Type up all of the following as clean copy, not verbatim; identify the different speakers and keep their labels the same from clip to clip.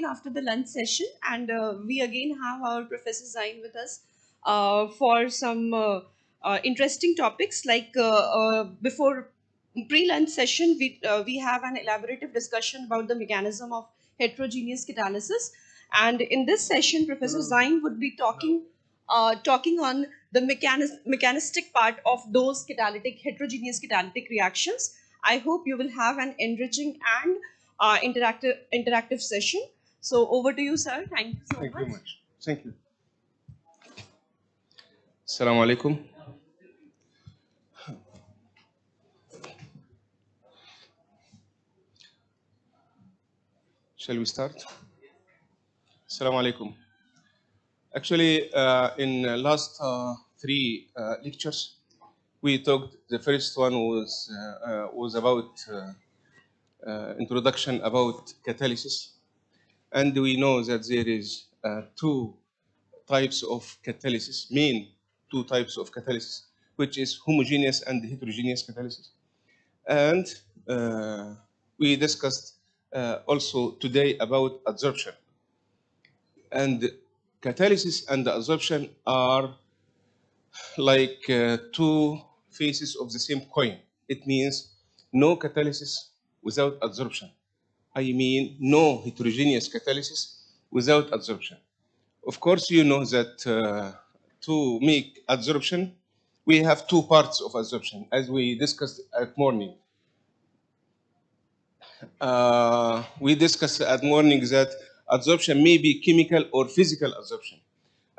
Speaker 1: after the lunch session, and we again have our Professor Zain with us for some interesting topics. Before pre-lunch session, we have an elaborative discussion about the mechanism of heterogeneous catalysis, and in this session, Professor Zain would be talking on the mechanistic part of those heterogeneous catalytic reactions. I hope you will have an enriching and interactive session. So over to you, sir. Thank you so much.
Speaker 2: Thank you much. Thank you. Assalamu alaikum. Shall we start? Assalamu alaikum. Actually, in last three lectures, we talked. The first one was about introduction about catalysis, and we know that there is two types of catalysis, main two types of catalysis, which is homogeneous and heterogeneous catalysis. And we discussed also today about adsorption. And catalysis and adsorption are like two faces of the same coin. It means no catalysis without adsorption. I mean no heterogeneous catalysis without adsorption. Of course, you know that to make adsorption, we have two parts of adsorption, as we discussed at morning. We discussed at morning that adsorption may be chemical or physical adsorption.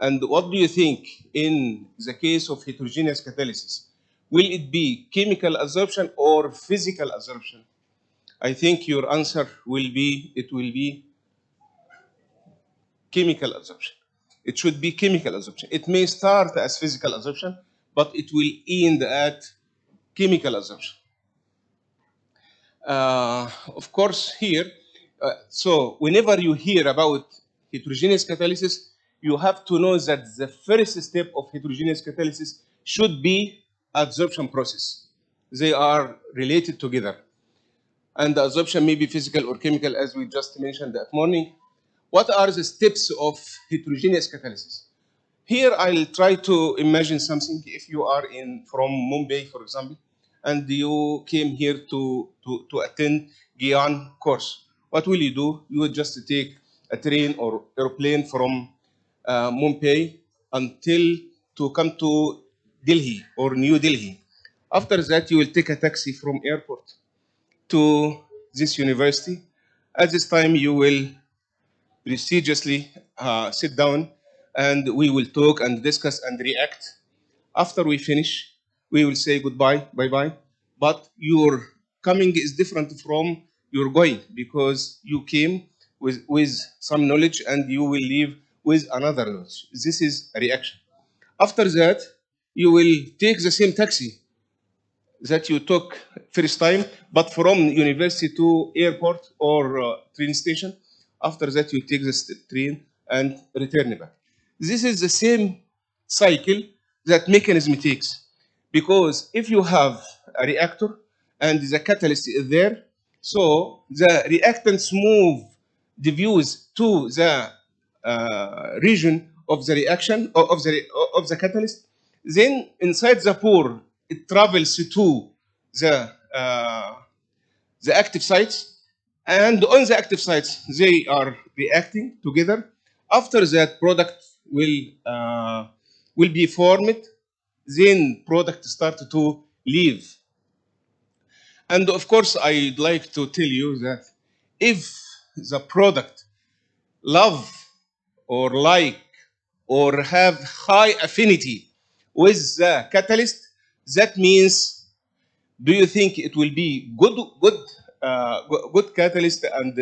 Speaker 2: And what do you think in the case of heterogeneous catalysis? Will it be chemical adsorption or physical adsorption? I think your answer will be, it will be chemical adsorption. It should be chemical adsorption. It may start as physical adsorption, but it will end at chemical adsorption. Of course, here, so whenever you hear about heterogeneous catalysis, you have to know that the first step of heterogeneous catalysis should be adsorption process. They are related together. And the adsorption may be physical or chemical, as we just mentioned that morning. What are the steps of heterogeneous catalysis? Here, I'll try to imagine something. If you are from Mumbai, for example, and you came here to attend Gyan course, what will you do? You would just take a train or airplane from Mumbai until to come to Delhi or New Delhi. After that, you will take a taxi from airport to this university. At this time, you will prestigiously sit down and we will talk and discuss and react. After we finish, we will say goodbye, bye-bye. But your coming is different from your going because you came with some knowledge and you will leave with another knowledge. This is a reaction. After that, you will take the same taxi that you took first time, but from university to airport or train station. After that, you take the train and return back. This is the same cycle that mechanism takes. Because if you have a reactor and the catalyst is there, so the reactants move, diffuse to the region of the reaction of the catalyst. Then inside the pore, it travels to the active sites, and on the active sites they are reacting together. After that, product will be formed. Then product start to leave. And of course, I'd like to tell you that if the product love or like or have high affinity with the catalyst, that means, do you think it will be good catalyst and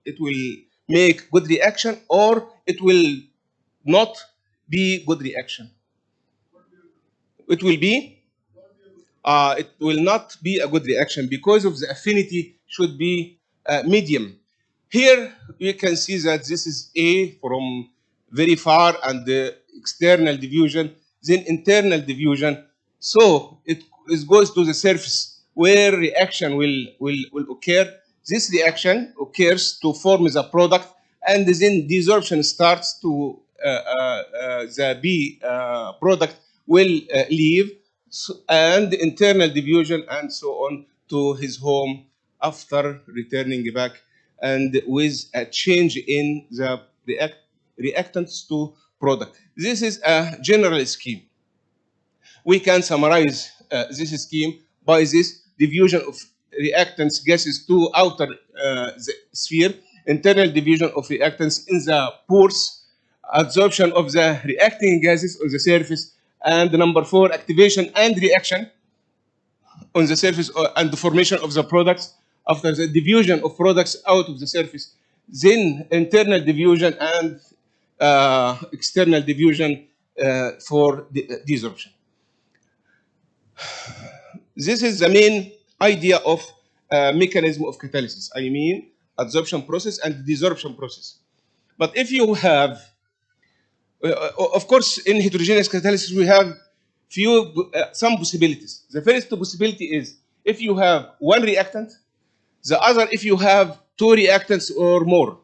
Speaker 2: it will make good reaction, or it will not be good reaction? It will not be a good reaction because of the affinity should be medium. Here you can see that this is A from very far and the external diffusion, then internal diffusion. So it goes to the surface where reaction will occur. This reaction occurs to form the product, and then desorption starts to the B product will leave, and internal diffusion and so on to his home after returning back, and with a change in the reactants to product. This is a general scheme. We can summarize this scheme by this diffusion of reactants gases to outer the sphere, internal diffusion of reactants in the pores, absorption of the reacting gases on the surface, and number 4, activation and reaction on the surface and the formation of the products after the diffusion of products out of the surface, then internal diffusion and external diffusion for desorption. This is the main idea of mechanism of catalysis. I mean, adsorption process and desorption process. But if you have, of course, in heterogeneous catalysis, we have some possibilities. The first possibility is if you have one reactant, the other if you have two reactants or more.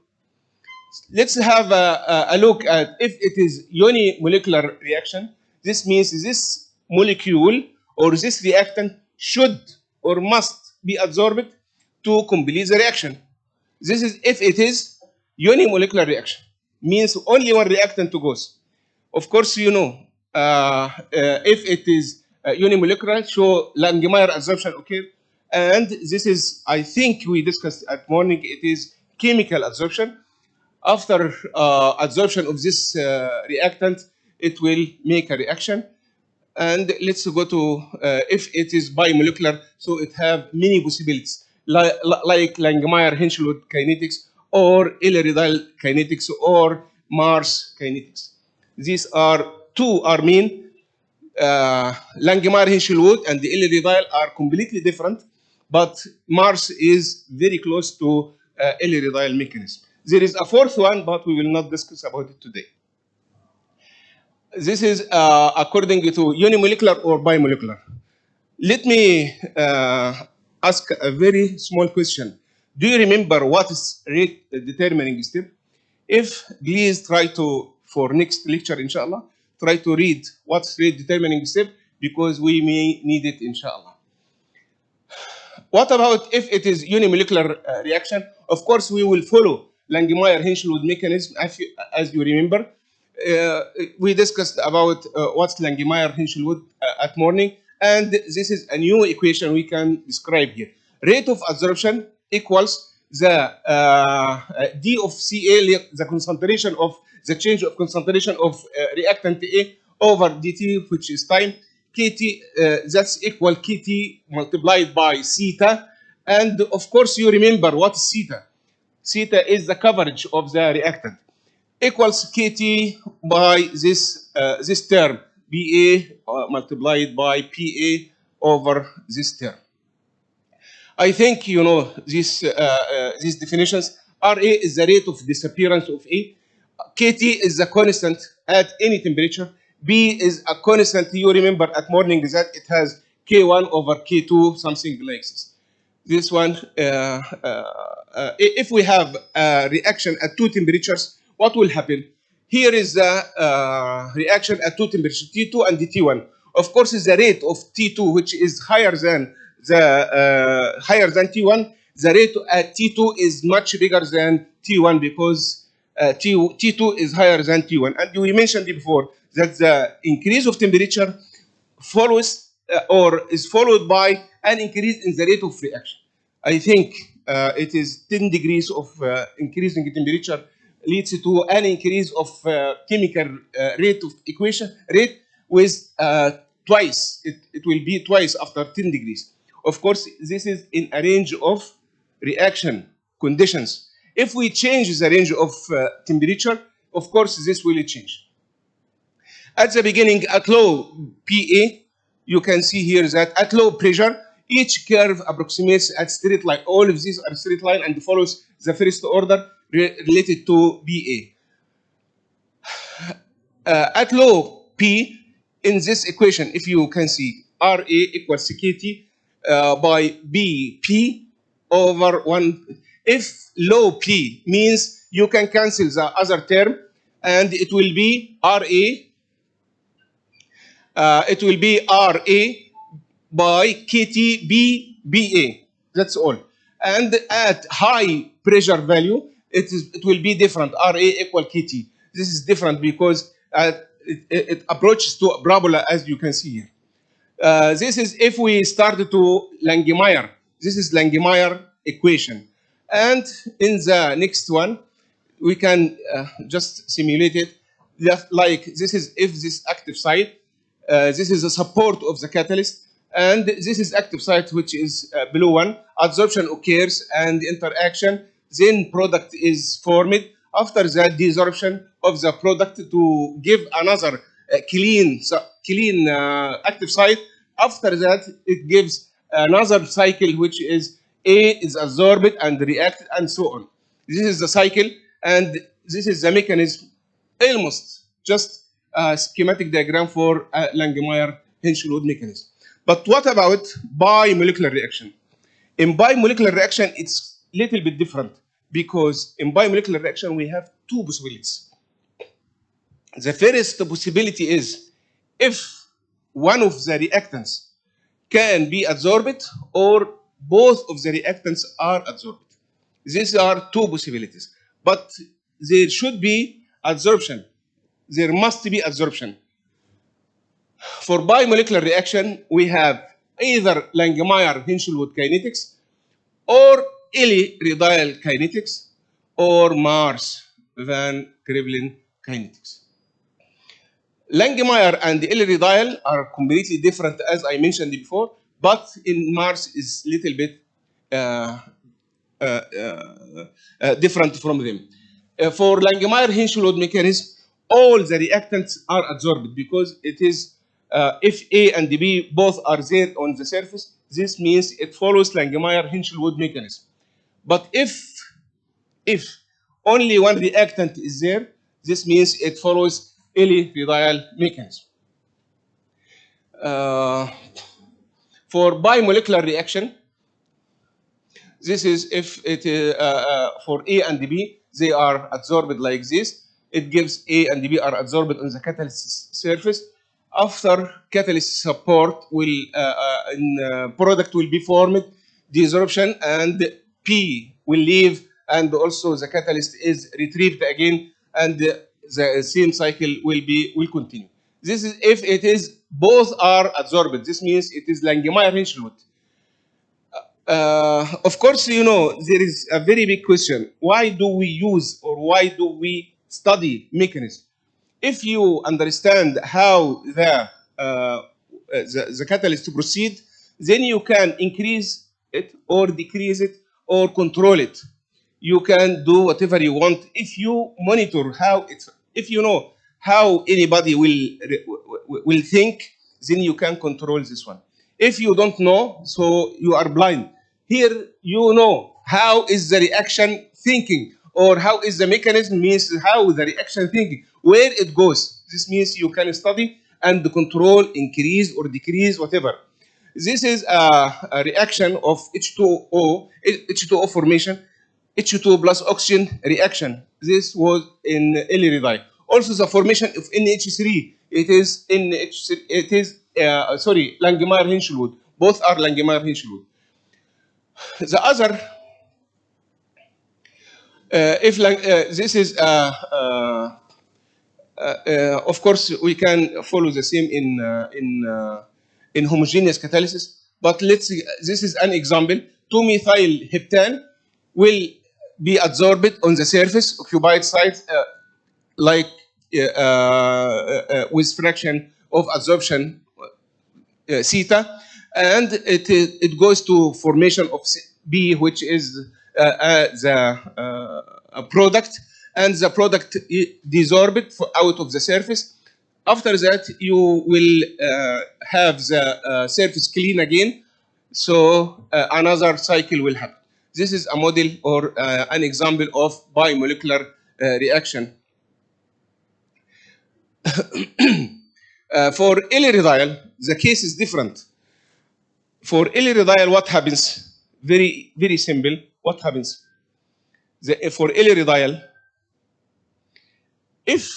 Speaker 2: Let's have a look at if it is unimolecular reaction. This means this molecule or this reactant should or must be absorbed to complete the reaction. This is if it is unimolecular reaction, means only one reactant to goes. Of course, you know, if it is unimolecular, so Langemeyer absorption occur. And this is, I think we discussed at morning, it is chemical absorption. After absorption of this reactant, it will make a reaction. And let's go to if it is bimolecular, so it have many possibilities, like Langemeyer-Hinshelwood kinetics or L03 kinetics or Mars kinetics. These are two are mean. Langemeyer-Hinshelwood and the L03 are completely different, but Mars is very close to L03 mechanism. There is a fourth one, but we will not discuss about it today. This is according to unimolecular or bimolecular. Let me ask a very small question. Do you remember what is rate determining step? If please try to, for next lecture, inshallah, try to read what's rate determining step, because we may need it, inshallah. What about if it is unimolecular reaction? Of course, we will follow Langemeyer-Hinshelwood mechanism, as you remember. We discussed about what's Langemeyer-Hinshelwood at morning, and this is a new equation we can describe here. Rate of absorption equals the D of Ca, the concentration of the change of concentration of reactant A over dt, which is time. Kt, that's equal Kt multiplied by theta. And of course, you remember what is theta. Theta is the coverage of the reactant. Equals Kt by this term, Ba multiplied by Pa over this term. I think you know these definitions. Ra is the rate of disappearance of A. Kt is the constant at any temperature. B is a constant. You remember at morning that it has K1 over K2, something like this. This one, if we have a reaction at two temperatures, what will happen? Here is the reaction at two temperatures, T2 and T1. Of course, the rate of T2, which is higher than T1, the rate at T2 is much bigger than T1 because T2 is higher than T1. And we mentioned before that the increase of temperature follows or is followed by an increase in the rate of reaction. I think it is 10 degrees of increasing temperature leads to an increase of chemical rate of equation rate with twice. It will be twice after 10 degrees. Of course, this is in a range of reaction conditions. If we change the range of temperature, of course, this will change. At the beginning, at low PA, you can see here that at low pressure, each curve approximates at straight line. All of these are straight line and follows the first order related to BA. At low P, in this equation, if you can see, RA equals Kt by BP over 1. If low P means you can cancel the other term, and it will be RA. It will be RA by KTBBA. That's all. And at high pressure value, it will be different. RA equal KT. This is different because it approaches to a parabola, as you can see here. This is if we start to Langmuir. This is Langmuir equation. And in the next one, we can just simulate it. Just like this is if this active site, this is the support of the catalyst, and this is active site which is below one. Adsorption occurs and interaction, then product is formed. After that, desorption of the product to give another clean active site. After that, it gives another cycle which is A is absorbed and reacted and so on. This is the cycle, and this is the mechanism, almost just a schematic diagram for a Langmuir-Hinshelwood mechanism. But what about bimolecular reaction? In bimolecular reaction, it's a little bit different because in bimolecular reaction, we have two possibilities. The first possibility is if one of the reactants can be adsorbed or both of the reactants are adsorbed. These are two possibilities. But there should be adsorption. There must be adsorption. For bimolecular reaction, we have either Langmuir-Hinshelwood kinetics or Elie-Riedel kinetics or Mars-Van Krevlin kinetics. Langmuir and Elie-Riedel are completely different, as I mentioned before, but in Mars is a little bit different from them. For Langmuir-Hinshelwood mechanism, all the reactants are adsorbed because it is if A and B both are there on the surface, this means it follows Langmuir-Hinshelwood mechanism. But if only one reactant is there, this means it follows Elie-Riedel mechanism. For bimolecular reaction, this is if it for A and B, they are adsorbed like this. It gives A and B are adsorbed on the catalyst surface. After catalyst support, product will be formed, desorption, and P will leave, and also the catalyst is retrieved again, and the same cycle will continue. This is if it is both are adsorbed. This means it is Langmuir-Hinshelwood. Of course, you know, there is a very big question. Why do we use or why do we study mechanism? If you understand how the catalyst proceed, then you can increase it or decrease it or control it. You can do whatever you want if you monitor how it's. If you know how anybody will think, then you can control this one. If you don't know, so you are blind. Here you know how is the reaction thinking, or how is the mechanism, means how the reaction thinking, where it goes. This means you can study and control, increase or decrease, whatever. This is a reaction of H2O formation, H2 plus oxygen reaction. This was in Elie-Riedel. Also the formation of NH3. It is NH3. It is Langmuir-Hinshelwood. Both are Langmuir-Hinshelwood. The other, this is of course we can follow the same in homogeneous catalysis. But let's see. This is an example. 2-methyl heptane will be adsorbed on the surface occupied site, with fraction of adsorption theta, and it goes to formation of B, which is the product, and the product desorbed out of the surface. After that, you will have the surface clean again, so another cycle will happen. This is a model or an example of bimolecular reaction. For Elie-Riedel, the case is different. For Elie-Riedel, what happens? Very, very simple. What happens? For Elie-Riedel, if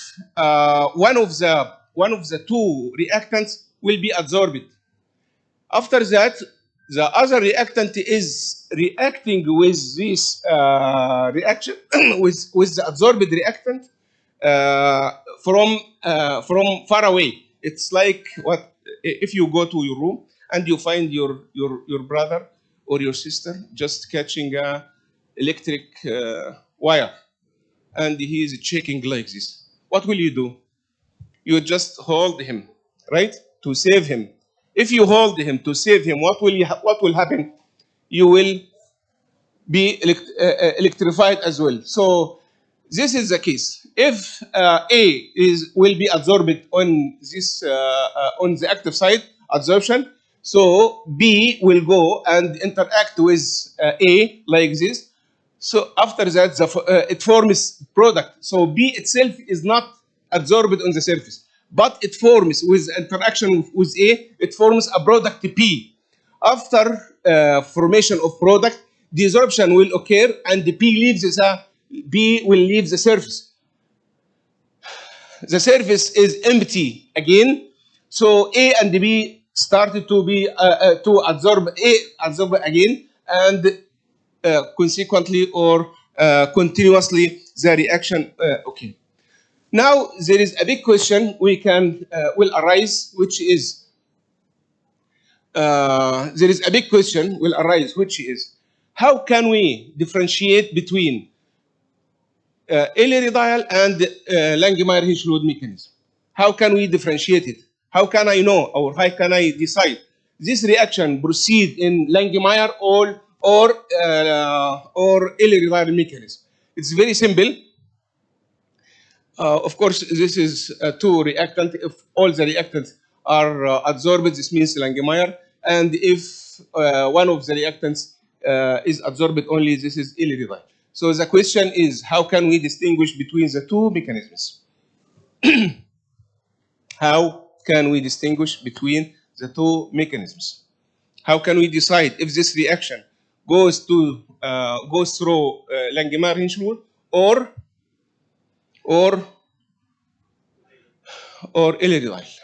Speaker 2: one of the two reactants will be adsorbed. After that, the other reactant is reacting with this reaction with the absorbed reactant uh, from far away. It's like what if you go to your room and you find your brother or your sister just catching a electric wire and he is shaking like this. What will you do? You just hold him, right, to save him. If you hold him to save him, what will happen? You will be electrified as well. So this is the case. If A is will be absorbed on this on the active side adsorption, so B will go and interact with A like this. So after that, it forms product. So B itself is not absorbed on the surface, but it forms with interaction with A. It forms a product P. After formation of product, desorption will occur, and the B will leave the surface. The surface is empty again, so A and B started to be to absorb again, and consequently or continuously the reaction. Okay. Now there is a big question will arise, which is how can we differentiate between Ehlers-Danlos and Langemeyer-Hinshelwood mechanism? How can we differentiate it? How can I know, or how can I decide this reaction proceed in Langemeyer or Ehlers-Danlos mechanism? It's very simple. Of course, this is two reactants. If all the reactants are adsorbed, this means Langemeyer. And if one of the reactants is adsorbed only, this is Ehlers-Danlos. So the question is, how can we distinguish between the two mechanisms? How can we distinguish between the two mechanisms? How can we decide if this reaction goes through Langemeyer-Hinshelwood or Ehlers-Danlos?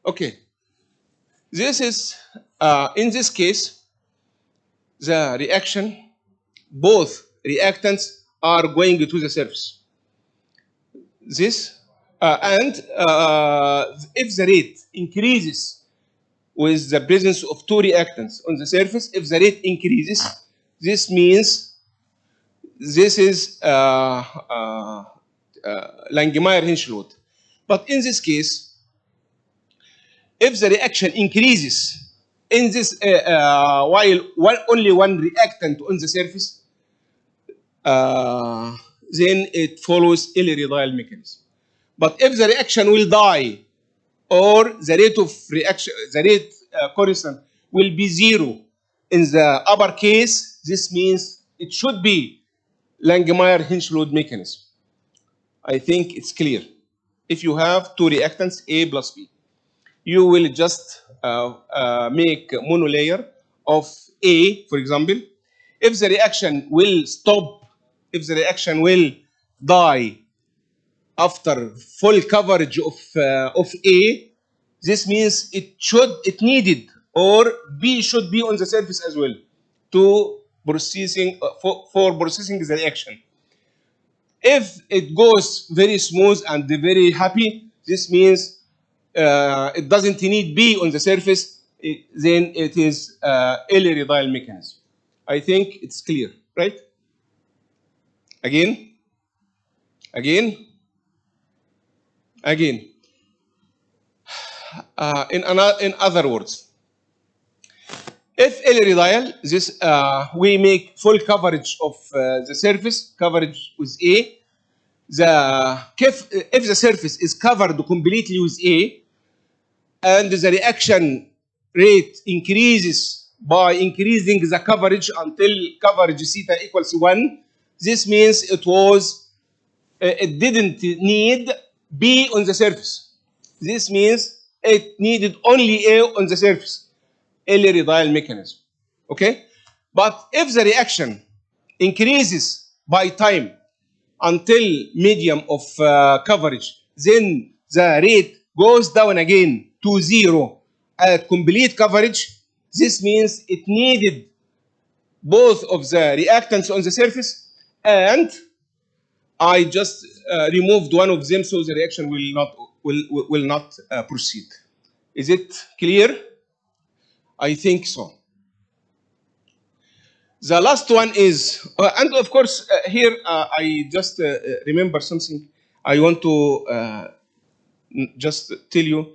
Speaker 2: Okay, this is in this case the reaction. Both reactants are going to the surface. This and if the rate increases with the presence of two reactants on the surface, if the rate increases, this means this is Langemeyer-Hinshelwood. But in this case, if the reaction increases in this while only one reactant on the surface, then it follows Ehlers-Danlos mechanism. But if the reaction will die, or the rate of reaction, the rate constant will be zero in the upper case, this means it should be Langemeyer-Hinshelwood mechanism. I think it's clear. If you have two reactants, A plus B, you will just make a monolayer of A, for example. If the reaction will stop, if the reaction will die after full coverage of A, this means it needed, or B should be on the surface as well to processing for processing the reaction. If it goes very smooth and very happy, this means it doesn't need B on the surface, then it is Ehlers-Danlos mechanism. I think it's clear, right? Again. In other words, if Ehlers-Danlos, this we make full coverage of the surface, coverage with A. If the surface is covered completely with A, and the reaction rate increases by increasing the coverage until coverage theta equals 1, this means it didn't need B on the surface. This means it needed only A on the surface. Ehlers-Danlos mechanism. Okay? But if the reaction increases by time until medium of coverage. Then the rate goes down again to 0 at complete coverage. This means it needed both of the reactants on the surface, and I just removed one of them, so the reaction will not proceed. Is it clear? I think so. The last one is, and of course, here I just remember something I want to just tell you.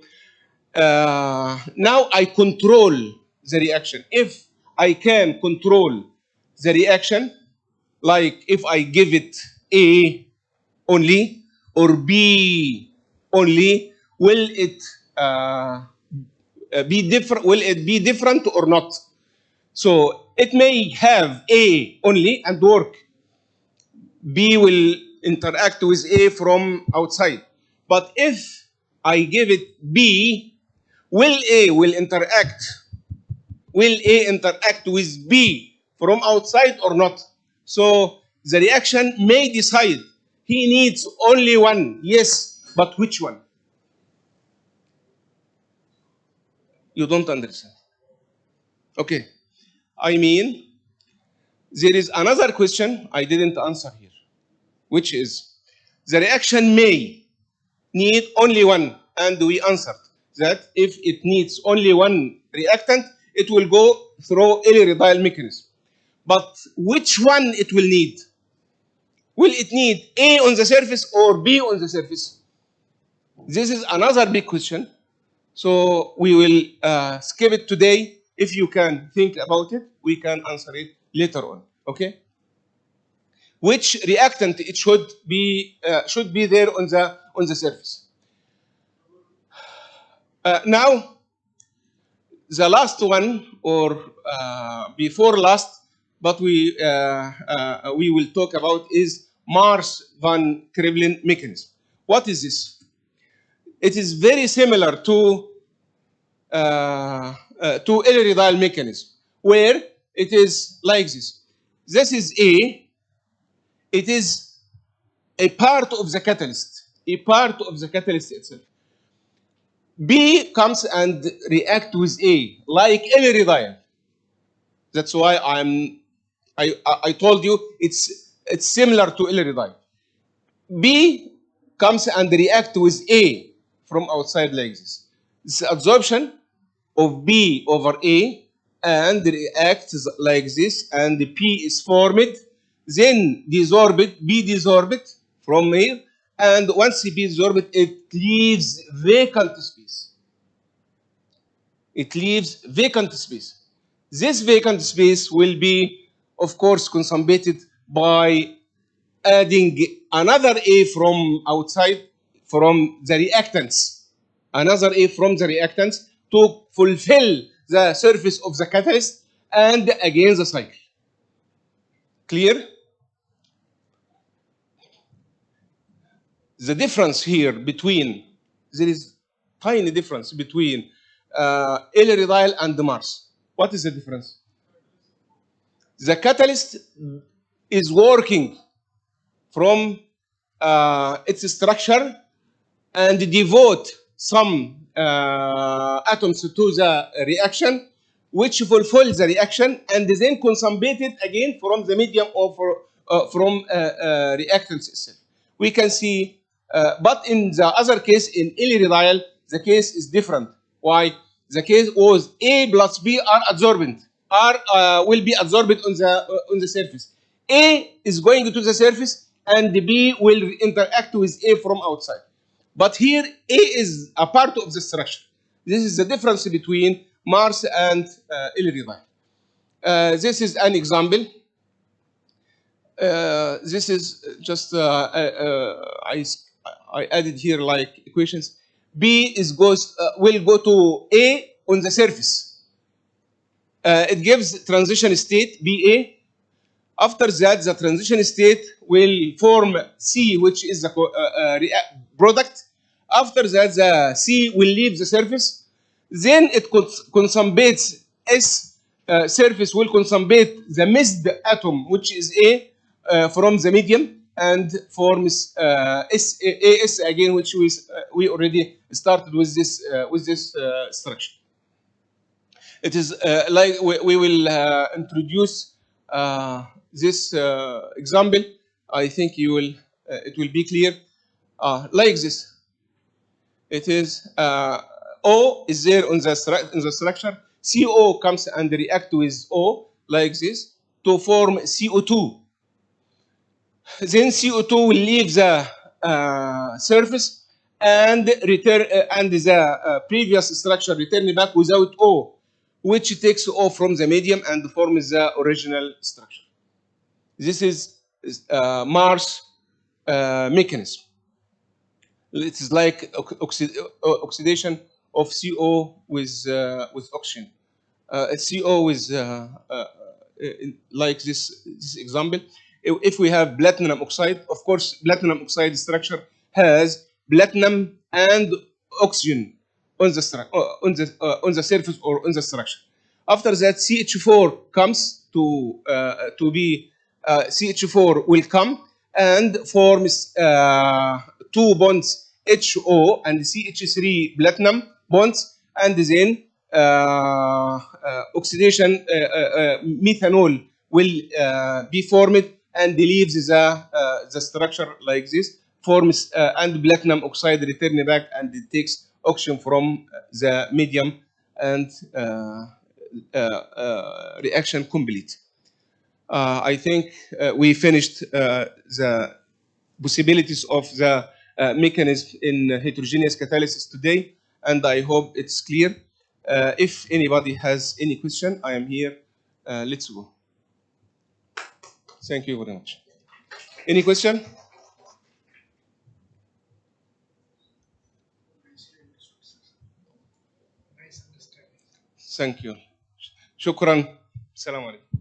Speaker 2: Now I control the reaction. If I can control the reaction, like if I give it A only or B only, will it be different? Will it be different or not? So it may have A only and work. B will interact with A from outside. But if I give it B, will A interact with B from outside or not? So the reaction may decide he needs only one, yes, but which one? You don't understand. Okay. I mean, there is another question I didn't answer here, which is the reaction may need only one, and we answered that if it needs only one reactant, it will go through L03 mechanism. But which one it will need? Will it need A on the surface or B on the surface? This is another big question. So we will skip it today. If you can think about it, we can answer it later on. Okay? Which reactant it should be there on the surface? Now, the last one, or before last, but we will talk about is Mars van Krevlin mechanism. What is this? It is very similar to L03 mechanism, where it is like this. This is A. It is a part of the catalyst, itself. B comes and react with A, like L03. That's why I told you it's similar to L03. B comes and react with A from outside like this. It's absorption of B over A and reacts like this, and the P is formed, then desorbed, B desorbed from here, and once B desorbed, it leaves vacant space. It leaves vacant space. This vacant space will be, of course, consummate by adding another A from outside, from the reactants, another A from the reactants to fulfill the surface of the catalyst and again the cycle. Clear? The difference here between, there is tiny difference between L-redyl and Mars. What is the difference? The catalyst is working from its structure and devote some atoms to the reaction, which fulfills the reaction and then consummated again from the medium or from reactants itself. We can see, but in the other case, in L-redyl, the case is different. Why? The case was A plus B are absorbent, will be absorbed on the surface. A is going to the surface, and B will interact with A from outside. But here, A is a part of the structure. This is the difference between Mars and L-redyl. This is an example. This is just I added here like equations. B will go to A on the surface. It gives transition state BA. After that, the transition state will form C, which is the product. After that, the C will leave the surface. Then it consummates S. Surface will consummate the missed atom, which is A, from the medium. and forms AS again, which we already started with this structure. It is like we will introduce this example. I think you will. It will be clear. Like this. It is O is there on the structure. CO comes and react with O like this to form CO2. Then CO2 will leave the surface and return, and the previous structure return back without O, which takes O from the medium and forms the original structure. This is Mars mechanism. It is like oxidation of CO with oxygen. CO with like this example. If we have platinum oxide, of course, platinum oxide structure has platinum and oxygen on the on the surface or on the structure. After that, CH4 comes to be CH4 will come and forms two bonds HO and CH3 platinum bonds, and then oxidation methanol will be formed and leaves the structure like this, forms and platinum oxide return back and it takes oxygen from the medium, and reaction complete. I think we finished the possibilities of the mechanism in heterogeneous catalysis today, and I hope it's clear. If anybody has any question, I am here. Let's go. Thank you very much. Any question? Thank you. شكرا. السلام عليكم.